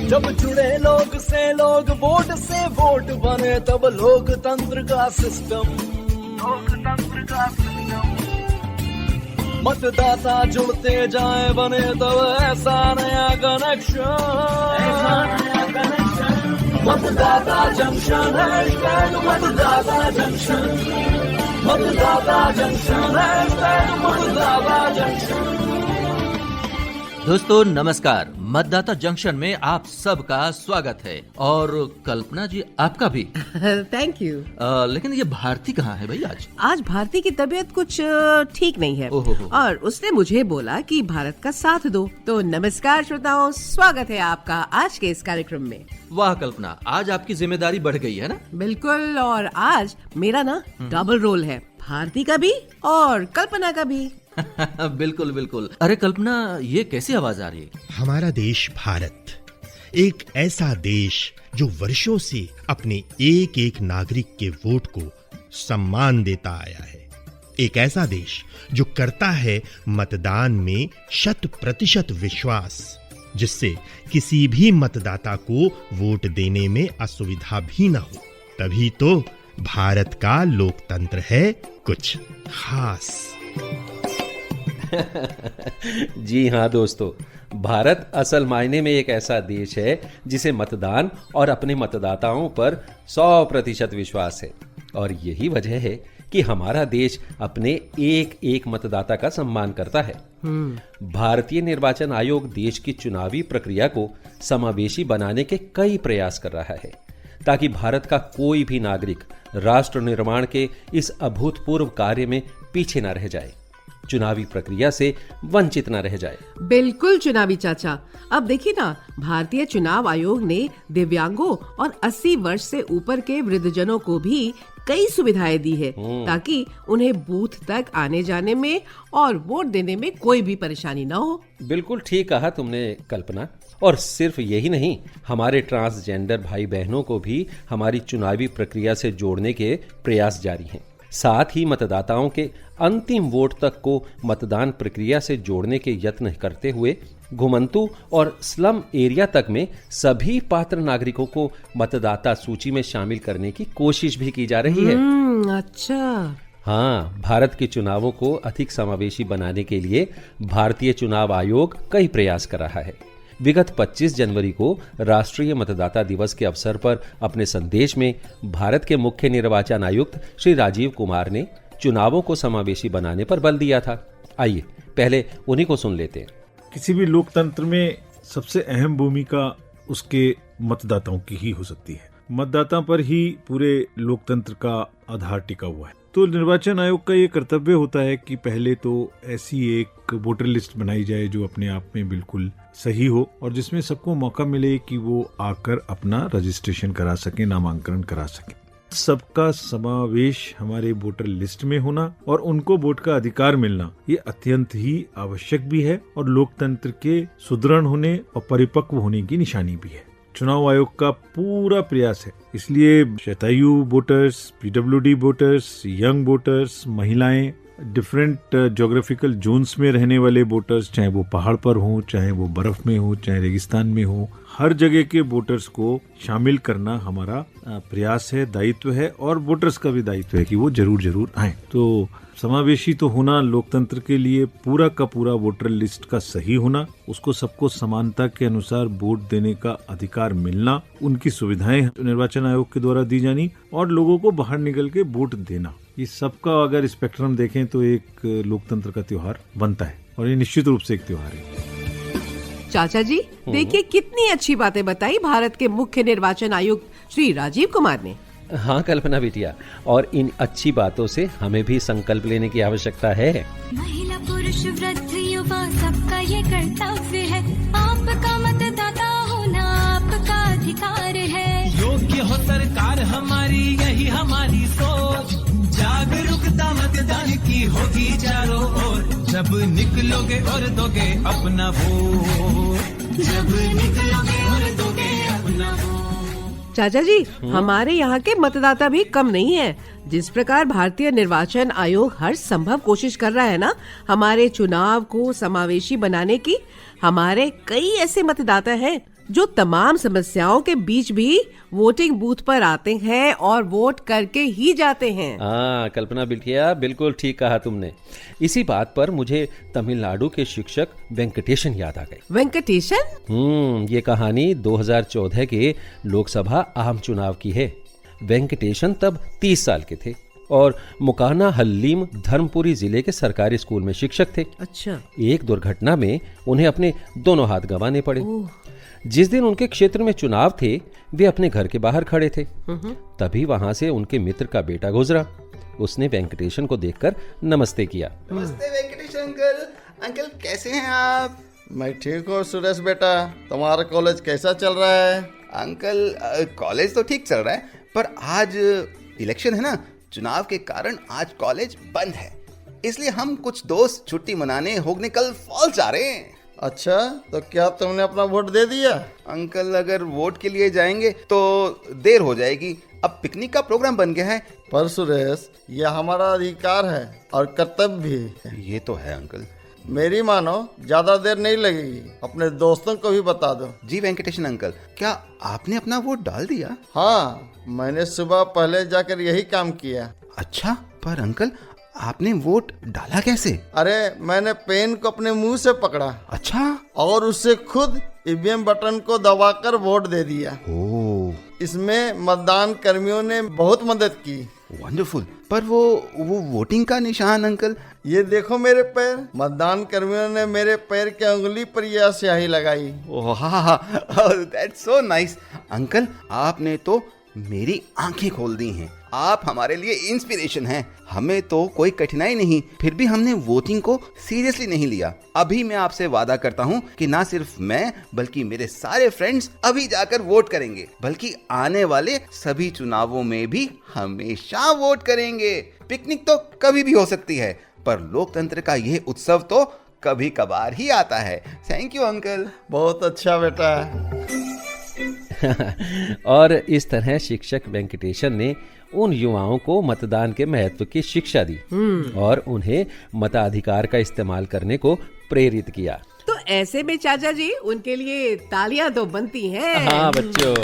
जब जुड़े लोग से लोग, वोट से वोट बने, तब लोकतंत्र का सिस्टम। मतदाता जुड़ते जाए, बने तब ऐसा नया कनेक्शन। मतदाता जंक्शन, मतदाता जंक्शन, मतदाता जंक्शन, मतदाता जंक्शन। दोस्तों नमस्कार, मतदाता जंक्शन में आप सबका स्वागत है। और कल्पना जी आपका भी थैंक यू। लेकिन ये भारती कहाँ है भाई आज? आज भारती की तबीयत कुछ ठीक नहीं है और उसने मुझे बोला कि भारत का साथ दो। तो नमस्कार श्रोताओं, स्वागत है आपका आज के इस कार्यक्रम में। वाह कल्पना, आज आपकी जिम्मेदारी बढ़ गई है ना? बिल्कुल, और आज मेरा ना डबल रोल है, भारती का भी और कल्पना का भी। बिल्कुल बिल्कुल। अरे कल्पना, ये कैसी आवाज आ रही है? हमारा देश भारत एक ऐसा देश जो वर्षों से अपने एक एक नागरिक के वोट को सम्मान देता आया है। एक ऐसा देश जो करता है मतदान में 100% विश्वास, जिससे किसी भी मतदाता को वोट देने में असुविधा भी न हो। तभी तो भारत का लोकतंत्र है कुछ खास। जी हाँ दोस्तों, भारत असल मायने में एक ऐसा देश है जिसे मतदान और अपने मतदाताओं पर 100% विश्वास है। और यही वजह है कि हमारा देश अपने एक एक मतदाता का सम्मान करता है। भारतीय निर्वाचन आयोग देश की चुनावी प्रक्रिया को समावेशी बनाने के कई प्रयास कर रहा है, ताकि भारत का कोई भी नागरिक राष्ट्र निर्माण के इस अभूतपूर्व कार्य में पीछे न रह जाए, चुनावी प्रक्रिया से वंचित न रह जाए। बिल्कुल चुनावी चाचा। अब देखिए ना, भारतीय चुनाव आयोग ने दिव्यांगों और 80 वर्ष से ऊपर के वृद्धजनों को भी कई सुविधाएं दी है, ताकि उन्हें बूथ तक आने जाने में और वोट देने में कोई भी परेशानी न हो। बिल्कुल ठीक कहा तुमने कल्पना। और सिर्फ यही नहीं, हमारे ट्रांसजेंडर भाई बहनों को भी हमारी चुनावी प्रक्रिया से जोड़ने के प्रयास जारी हैं। साथ ही मतदाताओं के अंतिम वोट तक को मतदान प्रक्रिया से जोड़ने के यत्न करते हुए घुमंतु और स्लम एरिया तक में सभी पात्र नागरिकों को मतदाता सूची में शामिल करने की कोशिश भी की जा रही है। अच्छा। हाँ, भारत के चुनावों को अधिक समावेशी बनाने के लिए भारतीय चुनाव आयोग कई प्रयास कर रहा है। विगत 25 जनवरी को राष्ट्रीय मतदाता दिवस के अवसर पर अपने संदेश में भारत के मुख्य निर्वाचन आयुक्त श्री राजीव कुमार ने चुनावों को समावेशी बनाने पर बल दिया था। आइए पहले उन्हीं को सुन लेते हैं। किसी भी लोकतंत्र में सबसे अहम भूमिका उसके मतदाताओं की ही हो सकती है। मतदाता पर ही पूरे लोकतंत्र का आधार टिका हुआ है। तो निर्वाचन आयोग का ये कर्तव्य होता है कि पहले तो ऐसी एक वोटर लिस्ट बनाई जाए जो अपने आप में बिल्कुल सही हो और जिसमें सबको मौका मिले कि वो आकर अपना रजिस्ट्रेशन करा सके, नामांकन करा सके। सबका समावेश हमारे वोटर लिस्ट में होना और उनको वोट का अधिकार मिलना, ये अत्यंत ही आवश्यक भी है और लोकतंत्र के सुदृढ़ होने और परिपक्व होने की निशानी भी है। चुनाव आयोग का पूरा प्रयास है, इसलिए शतायु voters, PWD voters, young voters, महिलाएं, डिफरेंट ज्योग्राफिकल जोन्स में रहने वाले वोटर्स, चाहे वो पहाड़ पर हो, चाहे वो बर्फ में हो, चाहे रेगिस्तान में हो, हर जगह के वोटर्स को शामिल करना हमारा प्रयास है, दायित्व है। और वोटर्स का भी दायित्व है कि वो जरूर आए। तो समावेशी तो होना लोकतंत्र के लिए पूरा का पूरा वोटर लिस्ट का सही होना, उसको सबको समानता के अनुसार वोट देने का अधिकार मिलना, उनकी सुविधाएं निर्वाचन आयोग के द्वारा दी जानी और लोगों को बाहर निकल के वोट देना, ये सबका अगर स्पेक्ट्रम देखें तो एक लोकतंत्र का त्योहार बनता है और ये निश्चित रूप से एक त्योहार है। चाचा जी देखिए, कितनी अच्छी बातें बताई भारत के मुख्य निर्वाचन आयुक्त श्री राजीव कुमार ने। हाँ कल्पना बिटिया, और इन अच्छी बातों से हमें भी संकल्प लेने की आवश्यकता है। महिला पुरुष वृद्ध युवा सबका ये कर्तव्य है, आपका मतदाता होना आपका अधिकार है। योग्य हो सरकार हमारी, यही हमारी सोच, जागरूकता मतदान की होगी चारों ओर। जब निकलोगे और दोगे अपना वोट, जब निकलोगे और दोगे अपना वोट। चाचा जी, हमारे यहाँ के मतदाता भी कम नहीं है। जिस प्रकार भारतीय निर्वाचन आयोग हर संभव कोशिश कर रहा है ना हमारे चुनाव को समावेशी बनाने की, हमारे कई ऐसे मतदाता हैं जो तमाम समस्याओं के बीच भी वोटिंग बूथ पर आते हैं और वोट करके ही जाते हैं। हाँ कल्पना बिटिया, बिल्कुल ठीक कहा तुमने। इसी बात पर मुझे तमिलनाडु के शिक्षक वेंकटेशन याद आ गए। वेंकटेशन? ये कहानी 2014 के लोकसभा आम चुनाव की है। वेंकटेशन तब 30 साल के थे और मुकाना हल्लीम धर्मपुरी जिले के सरकारी स्कूल में शिक्षक थे। अच्छा। एक दुर्घटना में उन्हें अपने दोनों हाथ गंवाने पड़े। जिस दिन उनके क्षेत्र में चुनाव थे, वे अपने घर के बाहर खड़े थे। तभी वहां से उनके मित्र का बेटा गुजरा। उसने वेंकटेशन को देखकर नमस्ते किया। नमस्ते वेंकटेशन अंकल। अंकल कैसे हैं आप? मैं ठीक हूँ सुरेश बेटा, तुम्हारा कॉलेज कैसा चल रहा है? अंकल कॉलेज तो ठीक चल रहा है, पर आज इलेक्शन है ना, चुनाव के कारण आज कॉलेज बंद है, इसलिए हम कुछ दोस्त छुट्टी मनाने होगने कल फॉल्स जा रहे हैं। अच्छा, तो क्या तुमने अपना वोट दे दिया? अंकल अगर वोट के लिए जाएंगे तो देर हो जाएगी, अब पिकनिक का प्रोग्राम बन गया है। पर सुरेश, यह हमारा अधिकार है और कर्तव्य भी। ये तो है अंकल। मेरी मानो ज्यादा देर नहीं लगेगी, अपने दोस्तों को भी बता दो। जी वेंकटेशन अंकल, क्या आपने अपना वोट डाल दिया? हाँ, मैंने सुबह पहले जाकर यही काम किया। अच्छा, पर अंकल आपने वोट डाला कैसे? अरे मैंने पेन को अपने मुंह से पकड़ा। अच्छा। और उससे खुद ईवीएम बटन को दबाकर वोट दे दिया। ओह। इसमें मतदान कर्मियों ने बहुत मदद की। वंडरफुल। पर वो वोटिंग का निशान अंकल? ये देखो मेरे पैर। मतदान कर्मियों ने मेरे पैर के उंगली पर यह स्याही लगाई। ओह हाँ, दैट्स सो नाइस। अंकल आपने तो मेरी आंखें खोल दी हैं। आप हमारे लिए इंस्पिरेशन हैं। हमें तो कोई कठिनाई नहीं, फिर भी हमने वोटिंग को सीरियसली नहीं लिया। अभी मैं आपसे वादा करता हूँ कि ना सिर्फ मैं बल्कि मेरे सारे फ्रेंड्स अभी जाकर वोट करेंगे, बल्कि आने वाले सभी चुनावों में भी हमेशा वोट करेंगे। पिकनिक तो कभी भी हो सकती है, पर लोकतंत्र का यह उत्सव तो कभी कभार ही आता है। Thank you uncle. बहुत अच्छा बेटा। और इस तरह शिक्षक वेंकटेशन ने उन युवाओं को मतदान के महत्व की शिक्षा दी और उन्हें मताधिकार का इस्तेमाल करने को प्रेरित किया। तो ऐसे में चाचा जी उनके लिए तालियां तो बनती हैं। हाँ बच्चों।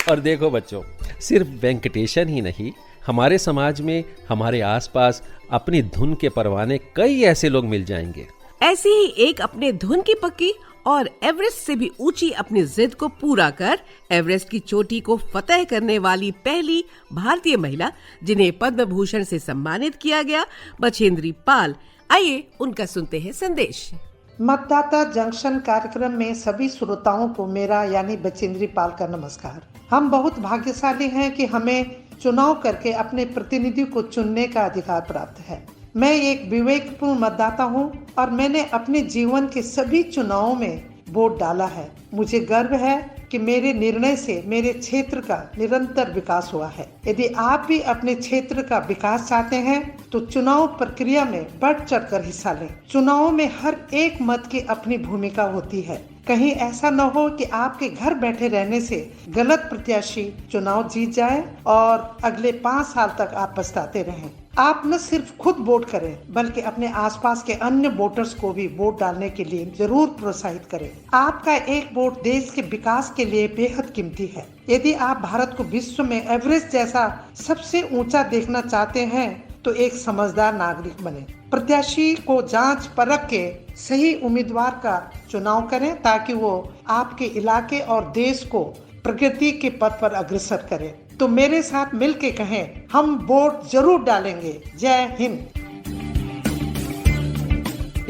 और देखो बच्चों, सिर्फ वेंकटेशन ही नहीं, हमारे समाज में हमारे आसपास अपनी धुन के परवाने कई ऐसे लोग मिल जाएंगे। ऐसी ही एक अपने धुन की पक्की और एवरेस्ट से भी ऊंची अपनी जिद को पूरा कर एवरेस्ट की चोटी को फतह करने वाली पहली भारतीय महिला, जिन्हें पद्म भूषण से सम्मानित किया गया, बछेंद्री पाल। आइए उनका सुनते हैं संदेश। मतदाता जंक्शन कार्यक्रम में सभी श्रोताओं को मेरा यानी बछेंद्री पाल का नमस्कार। हम बहुत भाग्यशाली हैं कि हमें चुनाव करके अपने प्रतिनिधि को चुनने का अधिकार प्राप्त है। मैं एक विवेकपूर्ण मतदाता हूं और मैंने अपने जीवन के सभी चुनावों में वोट डाला है। मुझे गर्व है कि मेरे निर्णय से मेरे क्षेत्र का निरंतर विकास हुआ है। यदि आप भी अपने क्षेत्र का विकास चाहते हैं तो चुनाव प्रक्रिया में बढ़ चढ़कर हिस्सा लें। चुनाव में हर एक मत की अपनी भूमिका होती है। कहीं ऐसा न हो कि आपके घर बैठे रहने से गलत प्रत्याशी चुनाव जीत जाए और अगले 5 साल तक आप पछताते रहें। आप न सिर्फ खुद वोट करें बल्कि अपने आसपास के अन्य वोटर्स को भी वोट डालने के लिए जरूर प्रोत्साहित करें। आपका एक वोट देश के विकास के लिए बेहद कीमती है। यदि आप भारत को विश्व में एवरेस्ट जैसा सबसे ऊंचा देखना चाहते हैं तो एक समझदार नागरिक बने। प्रत्याशी को जांच परख के सही उम्मीदवार का चुनाव करें ताकि वो आपके इलाके और देश को प्रगति के पथ पर अग्रसर करे। तो मेरे साथ मिलके कहें, हम वोट जरूर डालेंगे। जय हिंद।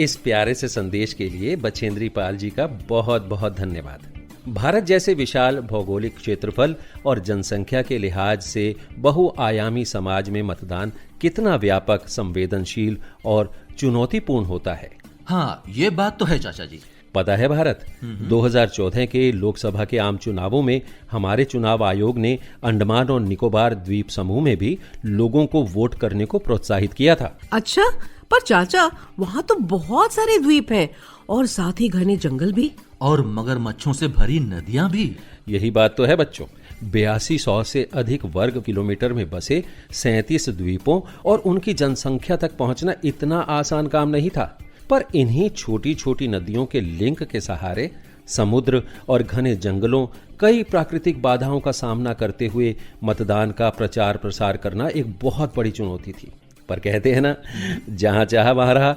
इस प्यारे से संदेश के लिए बछेंद्री पाल जी का बहुत बहुत धन्यवाद। भारत जैसे विशाल भौगोलिक क्षेत्रफल और जनसंख्या के लिहाज से बहुआयामी समाज में मतदान कितना व्यापक, संवेदनशील और चुनौतीपूर्ण होता है। हाँ, ये बात तो है चाचा जी। पता है भारत, 2014 के लोकसभा के आम चुनावों में हमारे चुनाव आयोग ने अंडमान और निकोबार द्वीप समूह में भी लोगों को वोट करने को प्रोत्साहित किया था। अच्छा, पर चाचा वहाँ तो बहुत सारे द्वीप हैं और साथ ही घने जंगल भी और मगरमच्छों से भरी नदियाँ भी। यही बात तो है बच्चों। 8200 से अधिक वर्ग किलोमीटर में बसे 37 द्वीपों और उनकी जनसंख्या तक पहुंचना इतना आसान काम नहीं था। पर इन्हीं छोटी छोटी नदियों के लिंक के सहारे समुद्र और घने जंगलों, कई प्राकृतिक बाधाओं का सामना करते हुए मतदान का प्रचार प्रसार करना एक बहुत बड़ी चुनौती थी। पर कहते हैं ना, जहां चाहा वहां रहा।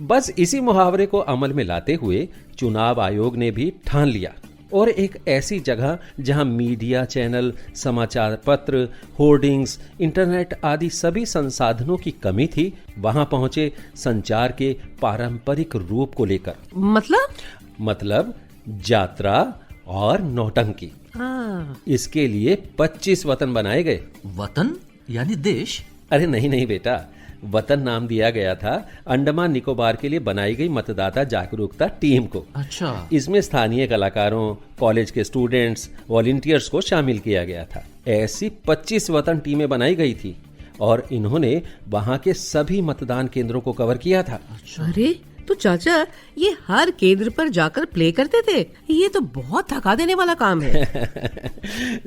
बस इसी मुहावरे को अमल में लाते हुए चुनाव आयोग ने भी ठान लिया और एक ऐसी जगह जहां मीडिया चैनल, समाचार पत्र, होर्डिंग्स, इंटरनेट आदि सभी संसाधनों की कमी थी, वहां पहुंचे संचार के पारंपरिक रूप को लेकर। मतलब यात्रा और नौटंकी। इसके लिए 25 वतन बनाए गए। वतन यानी देश? अरे नहीं बेटा, वतन नाम दिया गया था अंडमान निकोबार के लिए बनाई गई मतदाता जागरूकता टीम को। अच्छा। इसमें स्थानीय कलाकारों, कॉलेज के स्टूडेंट्स, वॉलंटियर्स को शामिल किया गया था। ऐसी 25 वतन टीमें बनाई गई थी और इन्होंने वहां के सभी मतदान केंद्रों को कवर किया था। अरे तो चाचा, ये हर केंद्र पर जाकर प्ले करते थे? ये तो बहुत थका देने वाला काम है।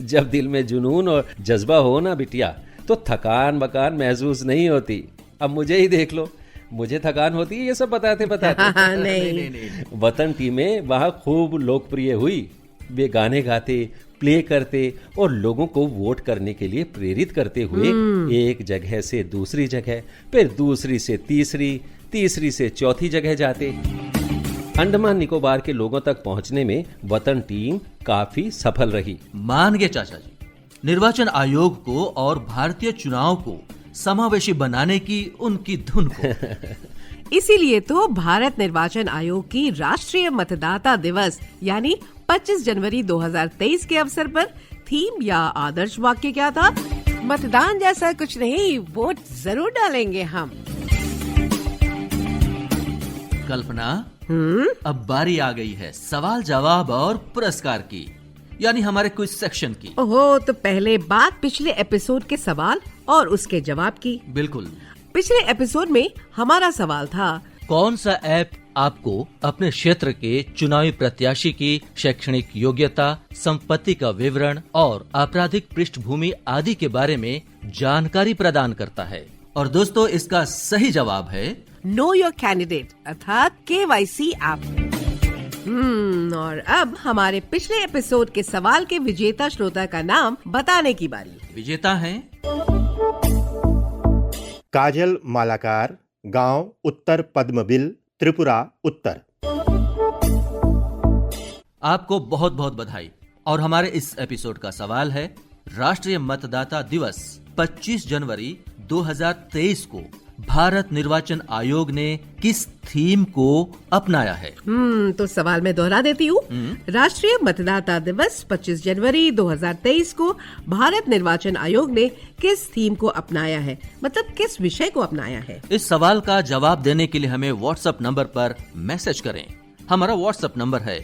जब दिल में जुनून और जज्बा हो ना बिटिया, तो थकान वकान महसूस नहीं होती। अब मुझे ही देख लो, मुझे थकान होती है ये सब बताते। नहीं। वतन टीमें वहां खूब लोकप्रिय हुई। वे गाने गाते, प्ले करते और लोगों को वोट करने के लिए प्रेरित करते हुए एक जगह से दूसरी जगह, फिर दूसरी से तीसरी, तीसरी से चौथी जगह जाते। अंडमान निकोबार के लोगों तक पहुंचने में वतन टीम काफी सफल रही। मान गए चाचा जी, निर्वाचन आयोग को और भारतीय चुनाव को समावेशी बनाने की उनकी धुन को। इसीलिए तो भारत निर्वाचन आयोग की राष्ट्रीय मतदाता दिवस यानी 25 जनवरी 2023 के अवसर पर थीम या आदर्श वाक्य क्या था? मतदान जैसा कुछ नहीं, वोट जरूर डालेंगे हम। कल्पना, अब बारी आ गई है सवाल जवाब और पुरस्कार की, यानी हमारे क्विज सेक्शन की। ओहो, तो पहले बात पिछले एपिसोड के सवाल और उसके जवाब की। बिल्कुल। पिछले एपिसोड में हमारा सवाल था, कौन सा ऐप आपको अपने क्षेत्र के चुनावी प्रत्याशी की शैक्षणिक योग्यता, संपत्ति का विवरण और आपराधिक पृष्ठभूमि आदि के बारे में जानकारी प्रदान करता है? और दोस्तों, इसका सही जवाब है नो योर कैंडिडेट अर्थात KYC ऐप। और अब हमारे पिछले एपिसोड के सवाल के विजेता श्रोता का नाम बताने की बारी। विजेता हैं काजल मालाकार, गांव उत्तर पद्मबिल, त्रिपुरा उत्तर। आपको बहुत बहुत बधाई। और हमारे इस एपिसोड का सवाल है, राष्ट्रीय मतदाता दिवस 25 जनवरी 2023 को भारत निर्वाचन आयोग ने किस थीम को अपनाया है? तो सवाल मैं दोहरा देती हूँ। राष्ट्रीय मतदाता दिवस 25 जनवरी 2023 को भारत निर्वाचन आयोग ने किस थीम को अपनाया है, मतलब किस विषय को अपनाया है? इस सवाल का जवाब देने के लिए हमें व्हाट्सएप नंबर पर मैसेज करें। हमारा व्हाट्सएप नंबर है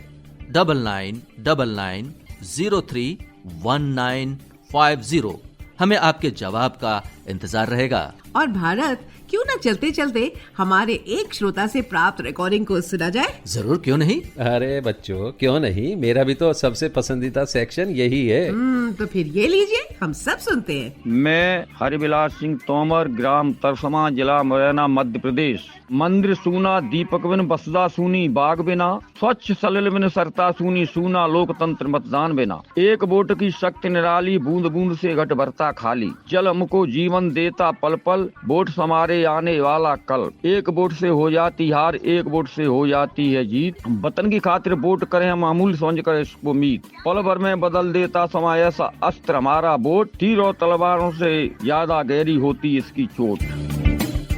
9999031950। हमें आपके जवाब का इंतजार रहेगा। और भारत, क्यों न चलते चलते हमारे एक श्रोता से प्राप्त रिकॉर्डिंग को सुना जाए? जरूर, क्यों नहीं। अरे बच्चों, क्यों नहीं, मेरा भी तो सबसे पसंदीदा सेक्शन यही है। तो फिर ये लीजिए, हम सब सुनते हैं। मैं हरिविलास सिंह तोमर, ग्राम तरसमा, जिला मुरैना, मध्य प्रदेश। मंदिर सूना, दीपक बिन बसदा सूनी, बाग बिना, स्वच्छ सलिल बिन सरता सूनी, सूना लोकतंत्र मतदान बिना। एक वोट की शक्ति निराली, बूंद बूंद से घट भरता खाली। जल हमको जीवन देता पल पल, वोट हमारे आने वाला कल। एक वोट से हो जाती हार, एक वोट से हो जाती है जीत। वतन की खातिर वोट करें हम, अमूल समझ कर इसको मीत। पल भर में बदल देता समय ऐसा अस्त्र हमारा वोट, तीर और तलवारों से ज्यादा गहरी होती इसकी चोट।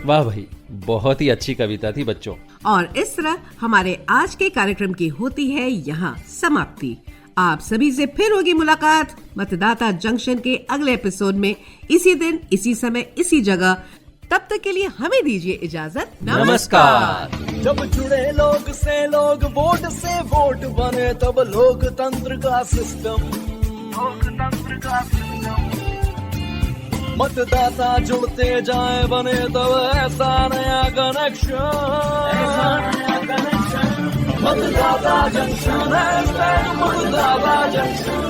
वाह भाई, बहुत ही अच्छी कविता थी बच्चों। और इस तरह हमारे आज के कार्यक्रम की होती है यहाँ समाप्ति। आप सभी से फिर होगी मुलाकात मतदाता जंक्शन के अगले एपिसोड में, इसी दिन, इसी समय, इसी जगह। तब तक के लिए हमें दीजिए इजाजत। नमस्कार। जब जुड़े लोग से लोग, वोट से वोट बने, तब लोकतंत्र का सिस्टम। मतदाता जुड़ते जाए बने, तब ऐसा नया कनेक्शन। मतदाता जंक्शन, मतदाता जंक्शन।